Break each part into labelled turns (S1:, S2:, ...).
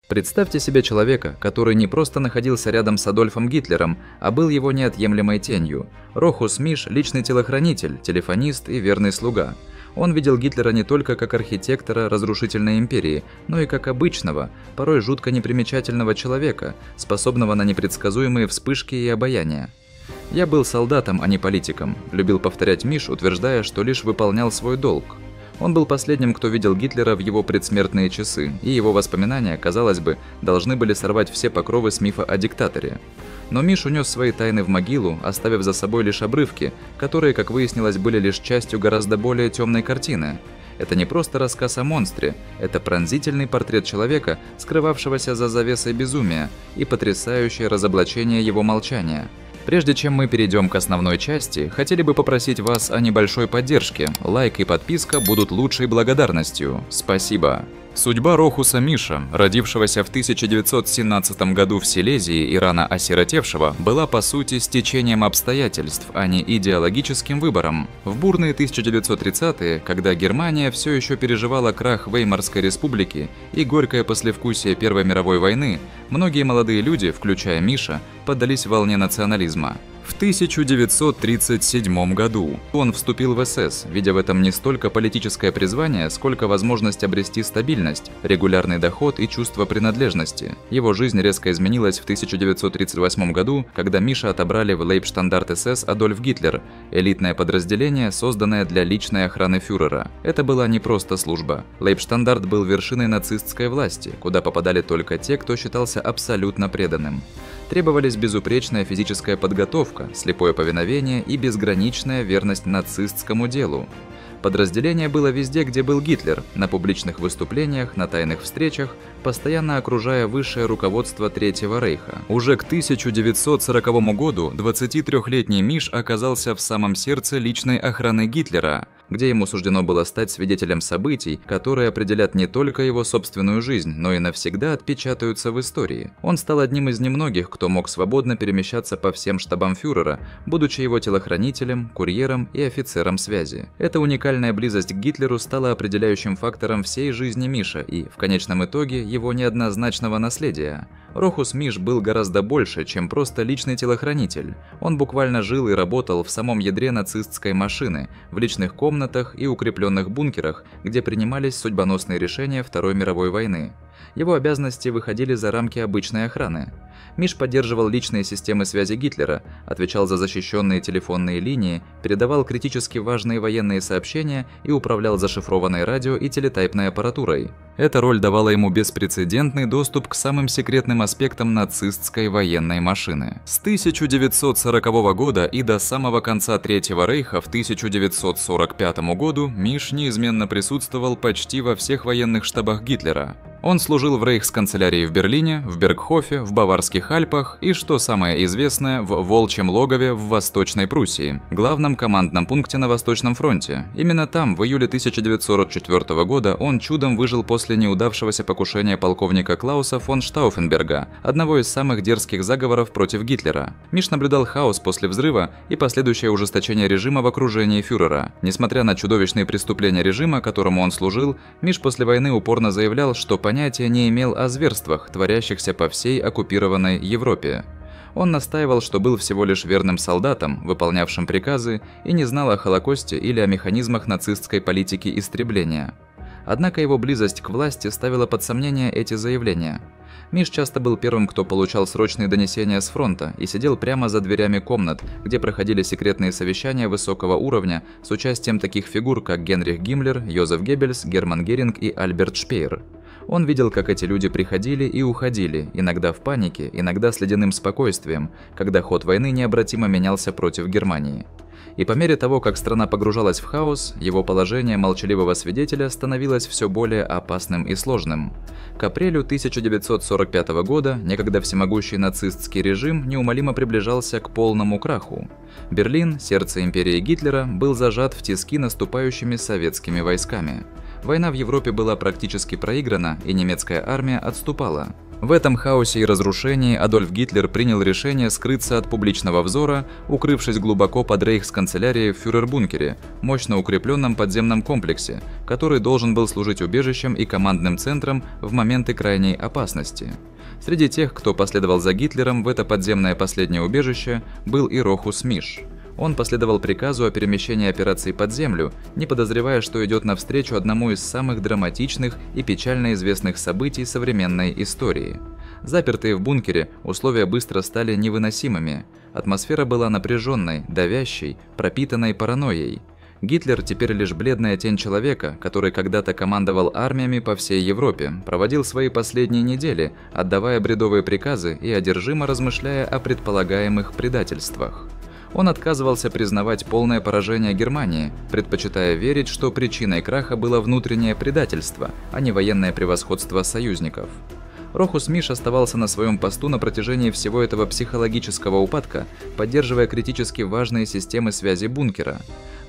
S1: Представьте себе человека, который не просто находился рядом с Адольфом Гитлером, а был его неотъемлемой тенью. Рохус Миш – личный телохранитель, телефонист и верный слуга. Он видел Гитлера не только как архитектора разрушительной империи, но и как обычного, порой жутко непримечательного человека, способного на непредсказуемые вспышки и обаяние. «Я был солдатом, а не политиком», – любил повторять Миш, утверждая, что лишь выполнял свой долг. Он был последним, кто видел Гитлера в его предсмертные часы, и его воспоминания, казалось бы, должны были сорвать все покровы с мифа о диктаторе. Но Миш унес свои тайны в могилу, оставив за собой лишь обрывки, которые, как выяснилось, были лишь частью гораздо более темной картины. Это не просто рассказ о монстре, это пронзительный портрет человека, скрывавшегося за завесой безумия, и потрясающее разоблачение его молчания. Прежде чем мы перейдем к основной части, хотели бы попросить вас о небольшой поддержке. Лайк и подписка будут лучшей благодарностью. Спасибо. Судьба Рохуса Миша, родившегося в 1917 году в Силезии и рано осиротевшего, была по сути стечением обстоятельств, а не идеологическим выбором. В бурные 1930-е, когда Германия все еще переживала крах Веймарской республики и горькое послевкусие Первой мировой войны, многие молодые люди, включая Миша, поддались волне национализма. В 1937 году он вступил в СС, видя в этом не столько политическое призвание, сколько возможность обрести стабильность, регулярный доход и чувство принадлежности. Его жизнь резко изменилась в 1938 году, когда Миша отобрали в Лейбштандарт СС Адольф Гитлер, элитное подразделение, созданное для личной охраны фюрера. Это была не просто служба. Лейбштандарт был вершиной нацистской власти, куда попадали только те, кто считался абсолютно преданным. Требовались безупречная физическая подготовка, слепое повиновение и безграничная верность нацистскому делу. Подразделение было везде, где был Гитлер, на публичных выступлениях, на тайных встречах, постоянно окружая высшее руководство Третьего Рейха. Уже к 1940 году 23-летний Миш оказался в самом сердце личной охраны Гитлера, где ему суждено было стать свидетелем событий, которые определят не только его собственную жизнь, но и навсегда отпечатаются в истории. Он стал одним из немногих, кто мог свободно перемещаться по всем штабам фюрера, будучи его телохранителем, курьером и офицером связи. Эта уникальная близость к Гитлеру стала определяющим фактором всей жизни Миша и, в конечном итоге, его неоднозначного наследия. Рохус Миш был гораздо больше, чем просто личный телохранитель. Он буквально жил и работал в самом ядре нацистской машины, в личных комнатах и укрепленных бункерах, где принимались судьбоносные решения Второй мировой войны. Его обязанности выходили за рамки обычной охраны. Миш поддерживал личные системы связи Гитлера, отвечал за защищенные телефонные линии, передавал критически важные военные сообщения и управлял зашифрованной радио и телетайпной аппаратурой. Эта роль давала ему беспрецедентный доступ к самым секретным аспектам нацистской военной машины. С 1940 года и до самого конца Третьего Рейха в 1945 году Миш неизменно присутствовал почти во всех военных штабах Гитлера. Он служил в рейхсканцелярии в Берлине, в Бергхофе, в Баварских Альпах и, что самое известное, в Волчьем логове в Восточной Пруссии, главном командном пункте на Восточном фронте. Именно там, в июле 1944 года, он чудом выжил после неудавшегося покушения полковника Клауса фон Штауфенберга, одного из самых дерзких заговоров против Гитлера. Миш наблюдал хаос после взрыва и последующее ужесточение режима в окружении фюрера. Несмотря на чудовищные преступления режима, которому он служил, Миш после войны упорно заявлял, что понятия не имел о зверствах, творящихся по всей оккупированной Европе. Он настаивал, что был всего лишь верным солдатом, выполнявшим приказы, и не знал о Холокосте или о механизмах нацистской политики истребления. Однако его близость к власти ставила под сомнение эти заявления. Миш часто был первым, кто получал срочные донесения с фронта и сидел прямо за дверями комнат, где проходили секретные совещания высокого уровня с участием таких фигур, как Генрих Гиммлер, Йозеф Геббельс, Герман Геринг и Альберт Шпеер. Он видел, как эти люди приходили и уходили, иногда в панике, иногда с ледяным спокойствием, когда ход войны необратимо менялся против Германии. И по мере того, как страна погружалась в хаос, его положение молчаливого свидетеля становилось все более опасным и сложным. К апрелю 1945 года некогда всемогущий нацистский режим неумолимо приближался к полному краху. Берлин, сердце империи Гитлера, был зажат в тиски наступающими советскими войсками. Война в Европе была практически проиграна, и немецкая армия отступала. В этом хаосе и разрушении Адольф Гитлер принял решение скрыться от публичного взора, укрывшись глубоко под рейхсканцелярией в фюрер-бункере, мощно укрепленном подземном комплексе, который должен был служить убежищем и командным центром в моменты крайней опасности. Среди тех, кто последовал за Гитлером в это подземное последнее убежище, был и Рохус Миш. Он последовал приказу о перемещении операций под землю, не подозревая, что идет навстречу одному из самых драматичных и печально известных событий современной истории. Запертые в бункере, условия быстро стали невыносимыми. Атмосфера была напряженной, давящей, пропитанной паранойей. Гитлер теперь лишь бледная тень человека, который когда-то командовал армиями по всей Европе, проводил свои последние недели, отдавая бредовые приказы и одержимо размышляя о предполагаемых предательствах. Он отказывался признавать полное поражение Германии, предпочитая верить, что причиной краха было внутреннее предательство, а не военное превосходство союзников. Рохус Миш оставался на своем посту на протяжении всего этого психологического упадка, поддерживая критически важные системы связи бункера.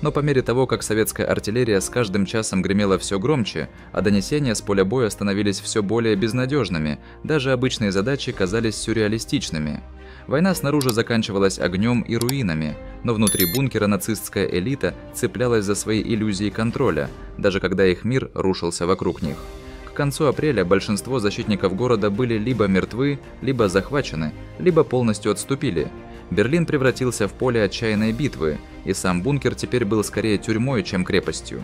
S1: Но по мере того, как советская артиллерия с каждым часом гремела все громче, а донесения с поля боя становились все более безнадежными, даже обычные задачи казались сюрреалистичными. Война снаружи заканчивалась огнем и руинами, но внутри бункера нацистская элита цеплялась за свои иллюзии контроля, даже когда их мир рушился вокруг них. К концу апреля большинство защитников города были либо мертвы, либо захвачены, либо полностью отступили. Берлин превратился в поле отчаянной битвы, и сам бункер теперь был скорее тюрьмой, чем крепостью.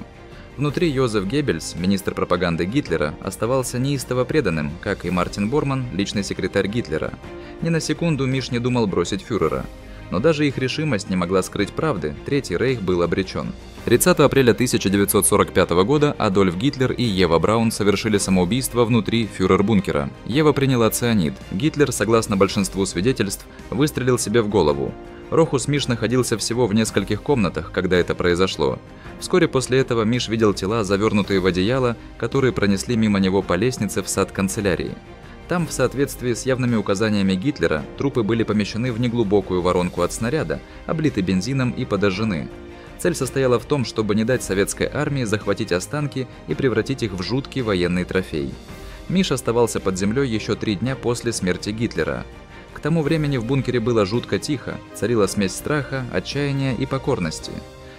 S1: Внутри Йозеф Геббельс, министр пропаганды Гитлера, оставался неистово преданным, как и Мартин Борман, личный секретарь Гитлера. Ни на секунду Миш не думал бросить фюрера. Но даже их решимость не могла скрыть правды, Третий рейх был обречен. 30 апреля 1945 года Адольф Гитлер и Ева Браун совершили самоубийство внутри фюрер-бункера. Ева приняла цианид. Гитлер, согласно большинству свидетельств, выстрелил себе в голову. Рохус Миш находился всего в нескольких комнатах, когда это произошло. Вскоре после этого Миш видел тела, завернутые в одеяло, которые пронесли мимо него по лестнице в сад канцелярии. Там, в соответствии с явными указаниями Гитлера, трупы были помещены в неглубокую воронку от снаряда, облиты бензином и подожжены. Цель состояла в том, чтобы не дать советской армии захватить останки и превратить их в жуткий военный трофей. Миш оставался под землей еще 3 дня после смерти Гитлера. К тому времени в бункере было жутко тихо, царила смесь страха, отчаяния и покорности.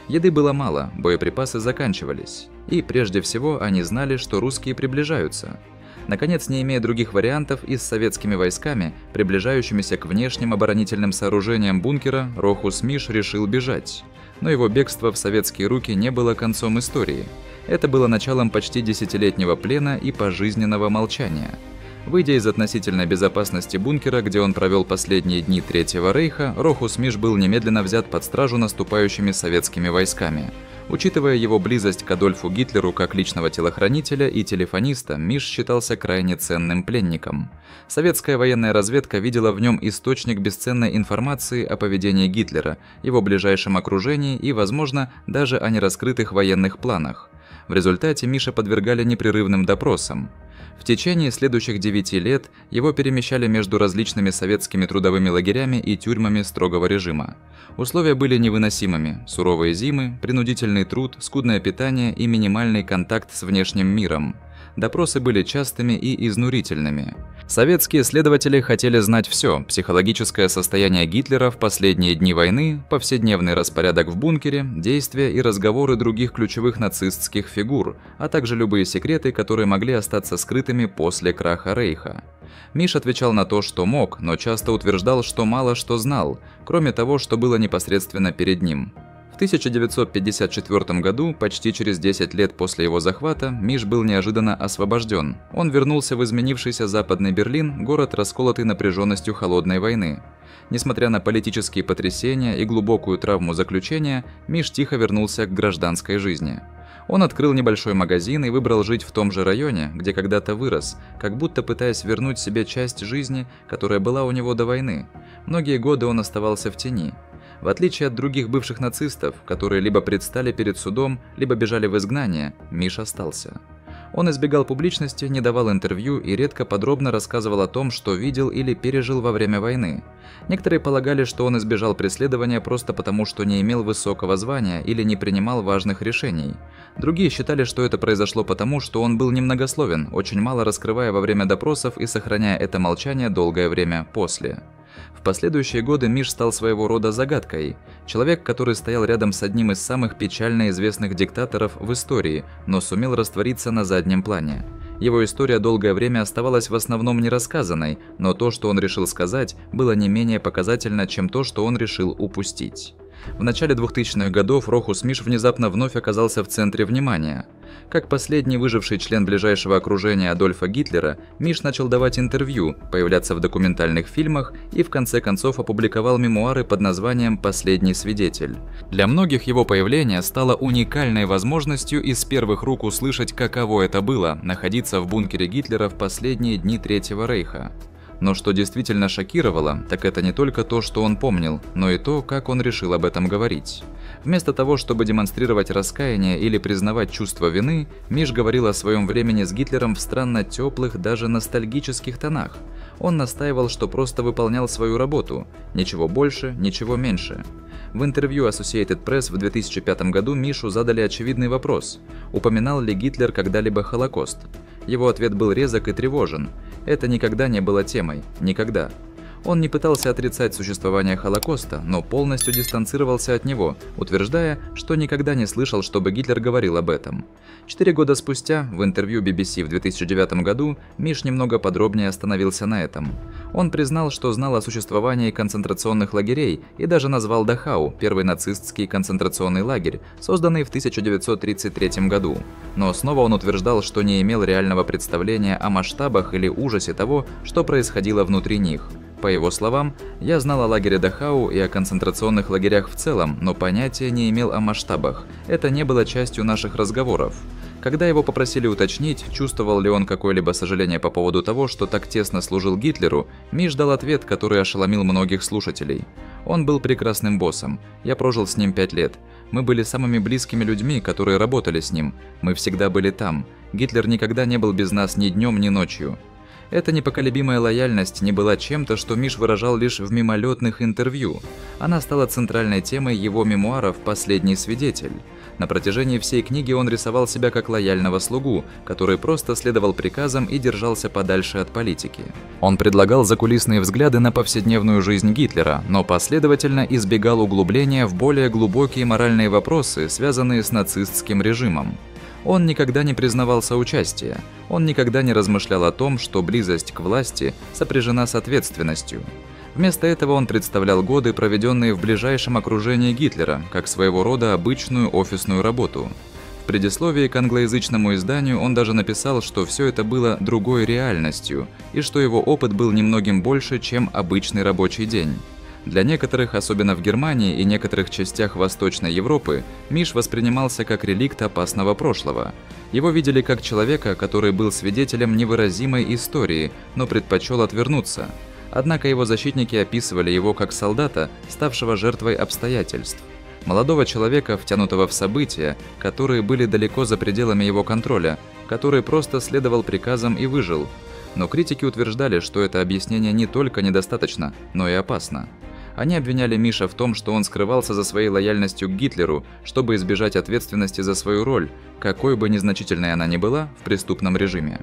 S1: Еды было мало, боеприпасы заканчивались. И прежде всего они знали, что русские приближаются. Наконец, не имея других вариантов, и с советскими войсками, приближающимися к внешним оборонительным сооружениям бункера, Рохус Миш решил бежать. Но его бегство в советские руки не было концом истории. Это было началом почти 10-летнего плена и пожизненного молчания. Выйдя из относительной безопасности бункера, где он провел последние дни Третьего рейха, Рохус Миш был немедленно взят под стражу наступающими советскими войсками. Учитывая его близость к Адольфу Гитлеру как личного телохранителя и телефониста, Миш считался крайне ценным пленником. Советская военная разведка видела в нем источник бесценной информации о поведении Гитлера, его ближайшем окружении и, возможно, даже о нераскрытых военных планах. В результате Миша подвергали непрерывным допросам. В течение следующих 9 лет его перемещали между различными советскими трудовыми лагерями и тюрьмами строгого режима. Условия были невыносимыми: суровые зимы, принудительный труд, скудное питание и минимальный контакт с внешним миром. Допросы были частыми и изнурительными. Советские следователи хотели знать все: психологическое состояние Гитлера в последние дни войны, повседневный распорядок в бункере, действия и разговоры других ключевых нацистских фигур, а также любые секреты, которые могли остаться скрытыми после краха Рейха. Миш отвечал на то, что мог, но часто утверждал, что мало что знал, кроме того, что было непосредственно перед ним. В 1954 году, почти через 10 лет после его захвата, Миш был неожиданно освобожден. Он вернулся в изменившийся Западный Берлин, город, расколотый напряженностью холодной войны. Несмотря на политические потрясения и глубокую травму заключения, Миш тихо вернулся к гражданской жизни. Он открыл небольшой магазин и выбрал жить в том же районе, где когда-то вырос, как будто пытаясь вернуть себе часть жизни, которая была у него до войны. Многие годы он оставался в тени. В отличие от других бывших нацистов, которые либо предстали перед судом, либо бежали в изгнание, Миш остался. Он избегал публичности, не давал интервью и редко подробно рассказывал о том, что видел или пережил во время войны. Некоторые полагали, что он избежал преследования просто потому, что не имел высокого звания или не принимал важных решений. Другие считали, что это произошло потому, что он был немногословен, очень мало раскрывая во время допросов и сохраняя это молчание долгое время после. В последующие годы Миш стал своего рода загадкой. Человек, который стоял рядом с одним из самых печально известных диктаторов в истории, но сумел раствориться на заднем плане. Его история долгое время оставалась в основном нерассказанной, но то, что он решил сказать, было не менее показательно, чем то, что он решил упустить. В начале 2000-х годов Рохус Миш внезапно вновь оказался в центре внимания. Как последний выживший член ближайшего окружения Адольфа Гитлера, Миш начал давать интервью, появляться в документальных фильмах и в конце концов опубликовал мемуары под названием «Последний свидетель». Для многих его появление стало уникальной возможностью из первых рук услышать, каково это было – находиться в бункере Гитлера в последние дни Третьего Рейха. Но что действительно шокировало, так это не только то, что он помнил, но и то, как он решил об этом говорить. Вместо того, чтобы демонстрировать раскаяние или признавать чувство вины, Миш говорил о своем времени с Гитлером в странно теплых, даже ностальгических тонах. Он настаивал, что просто выполнял свою работу, ничего больше, ничего меньше. В интервью Associated Press в 2005 году Мишу задали очевидный вопрос: упоминал ли Гитлер когда-либо Холокост? Его ответ был резок и тревожен. Это никогда не было темой. Никогда. Он не пытался отрицать существование Холокоста, но полностью дистанцировался от него, утверждая, что никогда не слышал, чтобы Гитлер говорил об этом. 4 года спустя, в интервью BBC в 2009 году, Миш немного подробнее остановился на этом. Он признал, что знал о существовании концентрационных лагерей и даже назвал Дахау, первый нацистский концентрационный лагерь, созданный в 1933 году. Но снова он утверждал, что не имел реального представления о масштабах или ужасе того, что происходило внутри них. По его словам, «Я знал о лагере Дахау и о концентрационных лагерях в целом, но понятия не имел о масштабах. Это не было частью наших разговоров». Когда его попросили уточнить, чувствовал ли он какое-либо сожаление по поводу того, что так тесно служил Гитлеру, Миш дал ответ, который ошеломил многих слушателей. «Он был прекрасным боссом. Я прожил с ним 5 лет. Мы были самыми близкими людьми, которые работали с ним. Мы всегда были там. Гитлер никогда не был без нас ни днем, ни ночью». Эта непоколебимая лояльность не была чем-то, что Миш выражал лишь в мимолетных интервью. Она стала центральной темой его мемуаров «Последний свидетель». На протяжении всей книги он рисовал себя как лояльного слугу, который просто следовал приказам и держался подальше от политики. Он предлагал закулисные взгляды на повседневную жизнь Гитлера, но последовательно избегал углубления в более глубокие моральные вопросы, связанные с нацистским режимом. Он никогда не признавал соучастия, он никогда не размышлял о том, что близость к власти сопряжена с ответственностью. Вместо этого он представлял годы, проведенные в ближайшем окружении Гитлера, как своего рода обычную офисную работу. В предисловии к англоязычному изданию он даже написал, что все это было другой реальностью, и что его опыт был немногим больше, чем обычный рабочий день. Для некоторых, особенно в Германии и некоторых частях Восточной Европы, Миш воспринимался как реликт опасного прошлого. Его видели как человека, который был свидетелем невыразимой истории, но предпочел отвернуться. Однако его защитники описывали его как солдата, ставшего жертвой обстоятельств. Молодого человека, втянутого в события, которые были далеко за пределами его контроля, который просто следовал приказам и выжил. Но критики утверждали, что это объяснение не только недостаточно, но и опасно. Они обвиняли Миша в том, что он скрывался за своей лояльностью к Гитлеру, чтобы избежать ответственности за свою роль, какой бы незначительной она ни была, в преступном режиме.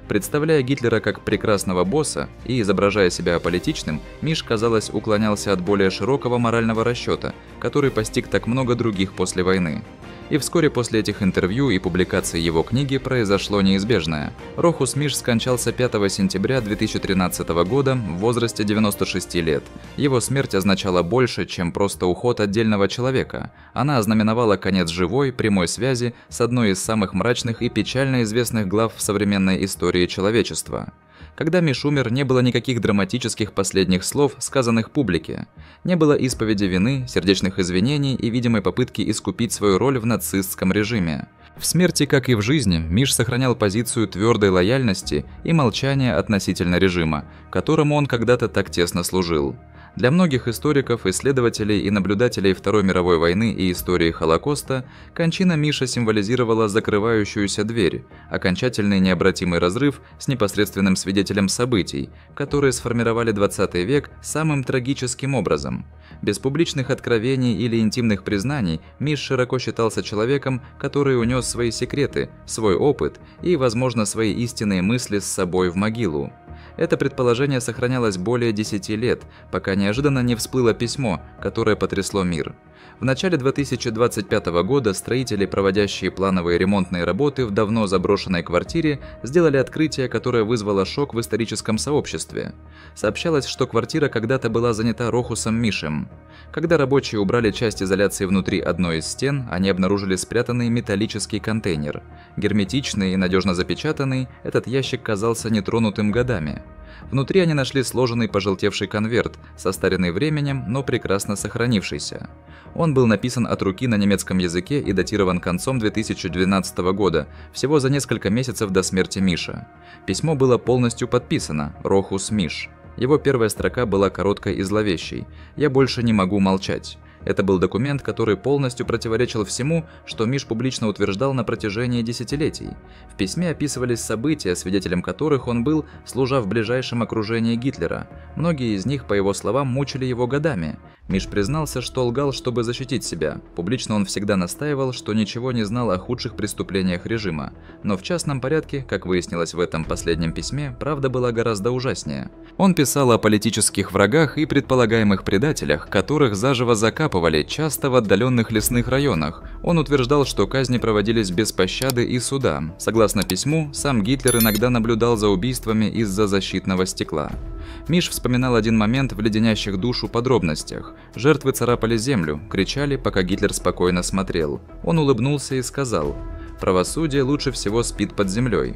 S1: Представляя Гитлера как прекрасного босса и изображая себя аполитичным, Миш, казалось, уклонялся от более широкого морального расчета, который постиг так много других после войны. И вскоре после этих интервью и публикации его книги произошло неизбежное. Рохус Миш скончался 5 сентября 2013 года в возрасте 96 лет. Его смерть означала больше, чем просто уход отдельного человека. Она ознаменовала конец живой, прямой связи с одной из самых мрачных и печально известных глав в современной истории человечества. Когда Миш умер, не было никаких драматических последних слов, сказанных публике. Не было исповеди вины, сердечных извинений и видимой попытки искупить свою роль в нацистском режиме. В смерти, как и в жизни, Миш сохранял позицию твердой лояльности и молчания относительно режима, которому он когда-то так тесно служил. Для многих историков, исследователей и наблюдателей Второй мировой войны и истории Холокоста кончина Миша символизировала закрывающуюся дверь, окончательный необратимый разрыв с непосредственным свидетелем событий, которые сформировали 20 век самым трагическим образом. Без публичных откровений или интимных признаний Миш широко считался человеком, который унес свои секреты, свой опыт и, возможно, свои истинные мысли с собой в могилу. Это предположение сохранялось более 10 лет, пока неожиданно не всплыло письмо, которое потрясло мир. В начале 2025 года строители, проводящие плановые ремонтные работы в давно заброшенной квартире, сделали открытие, которое вызвало шок в историческом сообществе. Сообщалось, что квартира когда-то была занята Рохусом Мишем. Когда рабочие убрали часть изоляции внутри одной из стен, они обнаружили спрятанный металлический контейнер. Герметичный и надежно запечатанный, этот ящик казался нетронутым годами. Внутри они нашли сложенный пожелтевший конверт, состаренный временем, но прекрасно сохранившийся. Он был написан от руки на немецком языке и датирован концом 2012 года, всего за несколько месяцев до смерти Миша. Письмо было полностью подписано «Рохус Миш». Его первая строка была короткой и зловещей «Я больше не могу молчать». Это был документ, который полностью противоречил всему, что Миш публично утверждал на протяжении десятилетий. В письме описывались события, свидетелем которых он был, служа в ближайшем окружении Гитлера. Многие из них, по его словам, мучили его годами. Миш признался, что лгал, чтобы защитить себя. Публично он всегда настаивал, что ничего не знал о худших преступлениях режима. Но в частном порядке, как выяснилось в этом последнем письме, правда была гораздо ужаснее. Он писал о политических врагах и предполагаемых предателях, которых заживо закапывали, часто в отдаленных лесных районах. Он утверждал, что казни проводились без пощады и суда. Согласно письму, сам Гитлер иногда наблюдал за убийствами из-за защитного стекла. Миш вспоминал один момент в леденящих душу подробностях. Жертвы царапали землю, кричали, пока Гитлер спокойно смотрел. Он улыбнулся и сказал: «Правосудие лучше всего спит под землей».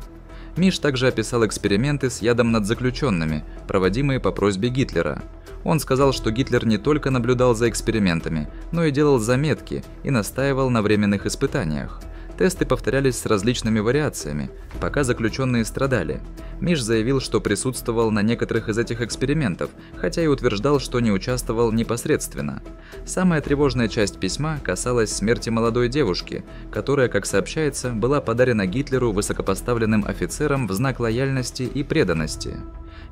S1: Миш также описал эксперименты с ядом над заключенными, проводимые по просьбе Гитлера. Он сказал, что Гитлер не только наблюдал за экспериментами, но и делал заметки и настаивал на временных испытаниях. Тесты повторялись с различными вариациями, пока заключенные страдали. Миш заявил, что присутствовал на некоторых из этих экспериментов, хотя и утверждал, что не участвовал непосредственно. Самая тревожная часть письма касалась смерти молодой девушки, которая, как сообщается, была подарена Гитлеру высокопоставленным офицером в знак лояльности и преданности.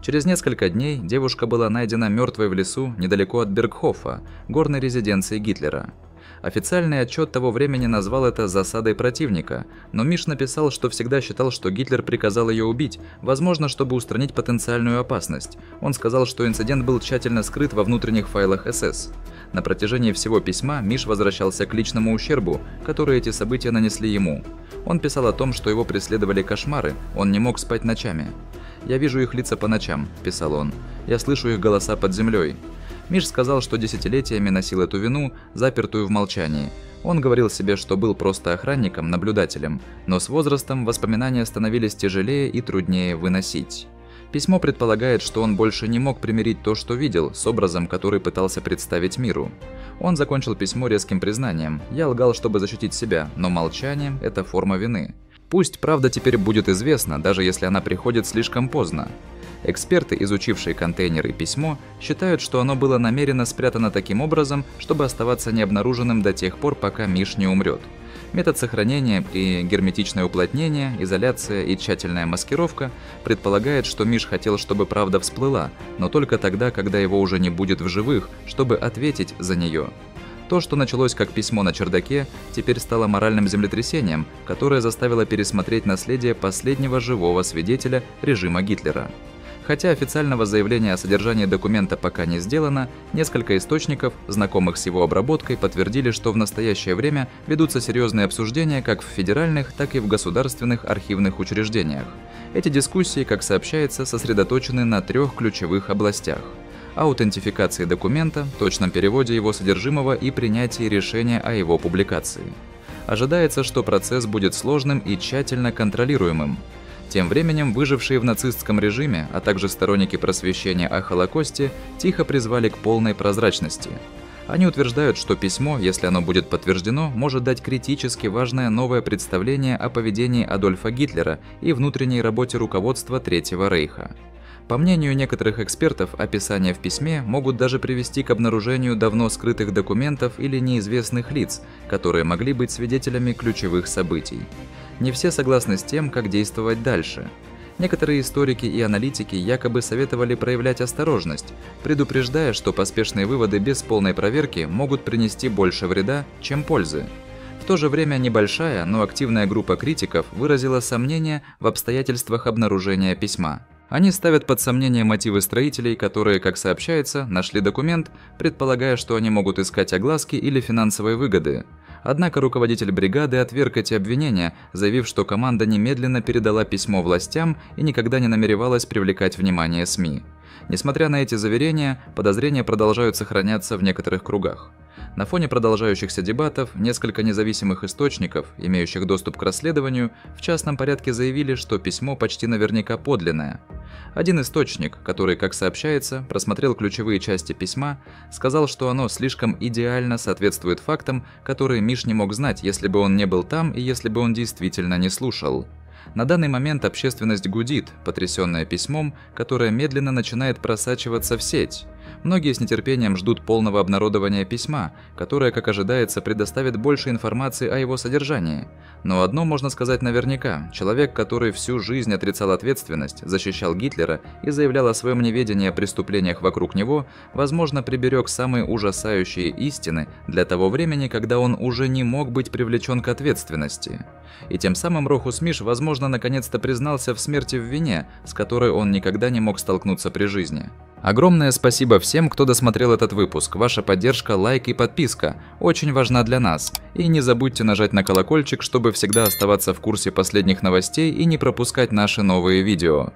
S1: Через несколько дней девушка была найдена мертвой в лесу недалеко от Бергхофа, горной резиденции Гитлера. Официальный отчет того времени назвал это засадой противника, но Миш написал, что всегда считал, что Гитлер приказал ее убить, возможно, чтобы устранить потенциальную опасность. Он сказал, что инцидент был тщательно скрыт во внутренних файлах СС. На протяжении всего письма Миш возвращался к личному ущербу, который эти события нанесли ему. Он писал о том, что его преследовали кошмары, он не мог спать ночами. «Я вижу их лица по ночам», – писал он. «Я слышу их голоса под землей». Миш сказал, что десятилетиями носил эту вину, запертую в молчании. Он говорил себе, что был просто охранником, наблюдателем, но с возрастом воспоминания становились тяжелее и труднее выносить. Письмо предполагает, что он больше не мог примирить то, что видел, с образом, который пытался представить миру. Он закончил письмо резким признанием: «Я лгал, чтобы защитить себя, но молчание – это форма вины. Пусть правда теперь будет известна, даже если она приходит слишком поздно». Эксперты, изучившие контейнер и письмо, считают, что оно было намеренно спрятано таким образом, чтобы оставаться необнаруженным до тех пор, пока Миш не умрет. Метод сохранения и герметичное уплотнение, изоляция и тщательная маскировка предполагает, что Миш хотел, чтобы правда всплыла, но только тогда, когда его уже не будет в живых, чтобы ответить за нее. То, что началось как письмо на чердаке, теперь стало моральным землетрясением, которое заставило пересмотреть наследие последнего живого свидетеля режима Гитлера. Хотя официального заявления о содержании документа пока не сделано, несколько источников, знакомых с его обработкой, подтвердили, что в настоящее время ведутся серьезные обсуждения как в федеральных, так и в государственных архивных учреждениях. Эти дискуссии, как сообщается, сосредоточены на 3 ключевых областях: аутентификации документа, точном переводе его содержимого и принятии решения о его публикации. Ожидается, что процесс будет сложным и тщательно контролируемым. Тем временем выжившие в нацистском режиме, а также сторонники просвещения о Холокосте, тихо призвали к полной прозрачности. Они утверждают, что письмо, если оно будет подтверждено, может дать критически важное новое представление о поведении Адольфа Гитлера и внутренней работе руководства Третьего Рейха. По мнению некоторых экспертов, описания в письме могут даже привести к обнаружению давно скрытых документов или неизвестных лиц, которые могли быть свидетелями ключевых событий. Не все согласны с тем, как действовать дальше. Некоторые историки и аналитики якобы советовали проявлять осторожность, предупреждая, что поспешные выводы без полной проверки могут принести больше вреда, чем пользы. В то же время небольшая, но активная группа критиков выразила сомнения в обстоятельствах обнаружения письма. Они ставят под сомнение мотивы строителей, которые, как сообщается, нашли документ, предполагая, что они могут искать огласки или финансовой выгоды. Однако руководитель бригады отверг эти обвинения, заявив, что команда немедленно передала письмо властям и никогда не намеревалась привлекать внимание СМИ. Несмотря на эти заверения, подозрения продолжают сохраняться в некоторых кругах. На фоне продолжающихся дебатов, несколько независимых источников, имеющих доступ к расследованию, в частном порядке заявили, что письмо почти наверняка подлинное. Один источник, который, как сообщается, просмотрел ключевые части письма, сказал, что оно слишком идеально соответствует фактам, которые Миш не мог знать, если бы он не был там и если бы он действительно не слушал. На данный момент общественность гудит, потрясенная письмом, которое медленно начинает просачиваться в сеть. Многие с нетерпением ждут полного обнародования письма, которое, как ожидается, предоставит больше информации о его содержании. Но одно можно сказать наверняка: человек, который всю жизнь отрицал ответственность, защищал Гитлера и заявлял о своем неведении о преступлениях вокруг него, возможно, приберег самые ужасающие истины для того времени, когда он уже не мог быть привлечен к ответственности. И тем самым Рохус Миш, возможно, наконец-то признался в смерти в вине, с которой он никогда не мог столкнуться при жизни. Огромное спасибо всем, кто досмотрел этот выпуск. Ваша поддержка, лайк и подписка очень важна для нас. И не забудьте нажать на колокольчик, чтобы всегда оставаться в курсе последних новостей и не пропускать наши новые видео.